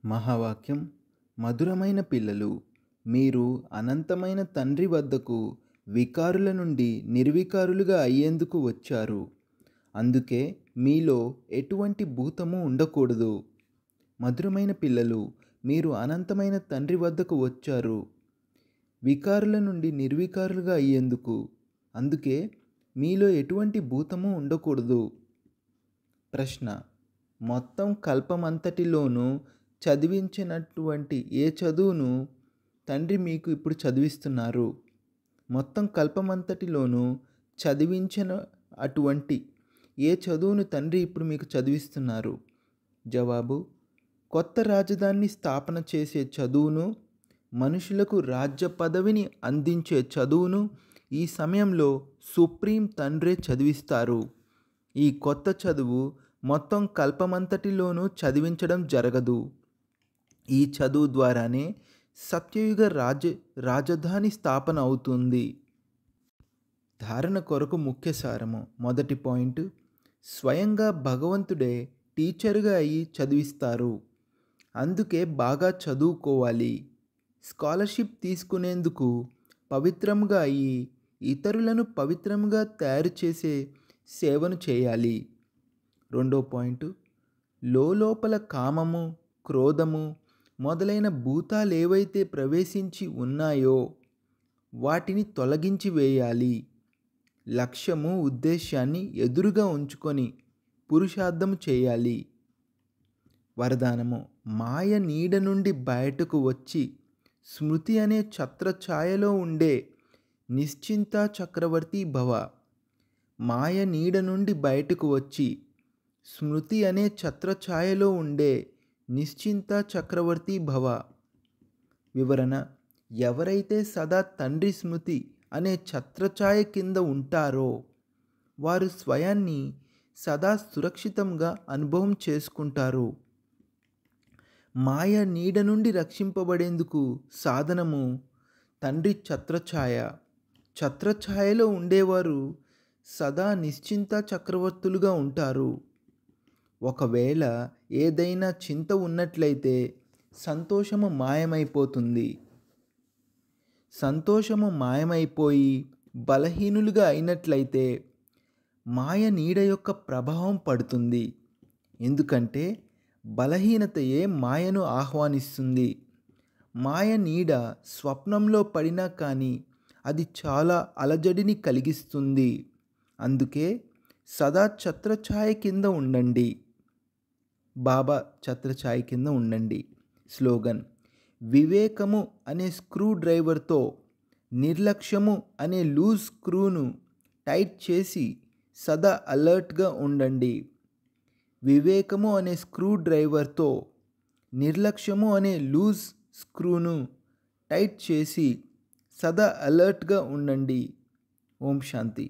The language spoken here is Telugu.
మహావాక్యం. మధురమైన పిల్లలు, మీరు అనంతమైన తండ్రి వద్దకు వికారుల నుండి నిర్వికారులుగా అయ్యేందుకు వచ్చారు. అందుకే మీలో ఎటువంటి భూతము ఉండకూడదు. మధురమైన పిల్లలు, మీరు అనంతమైన తండ్రి వద్దకు వచ్చారు వికారుల నుండి నిర్వికారులుగా అయ్యేందుకు. అందుకే మీలో ఎటువంటి భూతము ఉండకూడదు. ప్రశ్న: మొత్తం కల్పమంతటిలోనూ చదివించినటువంటి ఏ చదువును తండ్రి మీకు ఇప్పుడు చదివిస్తున్నారు? మొత్తం కల్పమంతటిలోనూ చదివించిన అటువంటి ఏ చదువును తండ్రి ఇప్పుడు మీకు చదివిస్తున్నారు? జవాబు: కొత్త రాజధానిని స్థాపన చేసే చదువును, మనుషులకు రాజ్య పదవిని అందించే చదువును ఈ సమయంలో సుప్రీం తండ్రే చదివిస్తారు. ఈ కొత్త చదువు మొత్తం కల్పమంతటిలోనూ చదివించడం జరగదు. ఈ చదువు ద్వారానే సత్యయుగ రాజధాని స్థాపన అవుతుంది. ధారణ కొరకు ముఖ్య సారము. మొదటి పాయింట్: స్వయంగా భగవంతుడే టీచర్గా అయి చదివిస్తారు. అందుకే బాగా చదువుకోవాలి. స్కాలర్షిప్ తీసుకునేందుకు పవిత్రంగా అయి ఇతరులను పవిత్రంగా తయారు చేసే సేవను చేయాలి. రెండో పాయింట్: లోపల కామము, క్రోధము మొదలైన భూతాలు ఏవైతే ప్రవేశించి ఉన్నాయో వాటిని తొలగించి వేయాలి. లక్ష్యము, ఉద్దేశాన్ని ఎదురుగా ఉంచుకొని పురుషార్థము చేయాలి. వరదానము: మాయ నీడ నుండి బయటకు వచ్చి స్మృతి అనే ఛత్రఛాయలో ఉండే నిశ్చింత చక్రవర్తి భవ. మాయ నీడ నుండి బయటకు వచ్చి స్మృతి అనే ఛత్రఛాయలో ఉండే నిశ్చింత చక్రవర్తి భవ. వివరణ: ఎవరైతే సదా తండ్రి స్మృతి అనే ఛత్రఛాయ కింద ఉంటారో వారు స్వయాన్ని సదా సురక్షితంగా అనుభవం చేసుకుంటారు. మాయ నీడ నుండి రక్షింపబడేందుకు సాధనము తండ్రి ఛత్రఛాయ. ఛత్రఛాయలో ఉండేవారు సదా నిశ్చింత చక్రవర్తులుగా ఉంటారు. ఒకవేళ ఏదైనా చింత ఉన్నట్లయితే సంతోషము మాయమైపోతుంది. సంతోషము మాయమైపోయి బలహీనులుగా అయినట్లయితే మాయ నీడ యొక్క ప్రభావం పడుతుంది. ఎందుకంటే బలహీనతయే మాయను ఆహ్వానిస్తుంది. మాయ నీడ స్వప్నంలో పడినా కానీ అది చాలా అలజడిని కలిగిస్తుంది. అందుకే సదా ఛత్రఛాయ కింద ఉండండి. బాబా ఛత్రఛాయ కింద ఉండండి. స్లోగన్: వివేకము అనే స్క్రూ డ్రైవర్తో నిర్లక్ష్యము అనే లూజ్ స్క్రూను టైట్ చేసి సదా అలర్ట్గా ఉండండి. వివేకము అనే స్క్రూ డ్రైవర్తో నిర్లక్ష్యము అనే లూజ్ స్క్రూను టైట్ చేసి సదా అలర్ట్గా ఉండండి. ఓం శాంతి.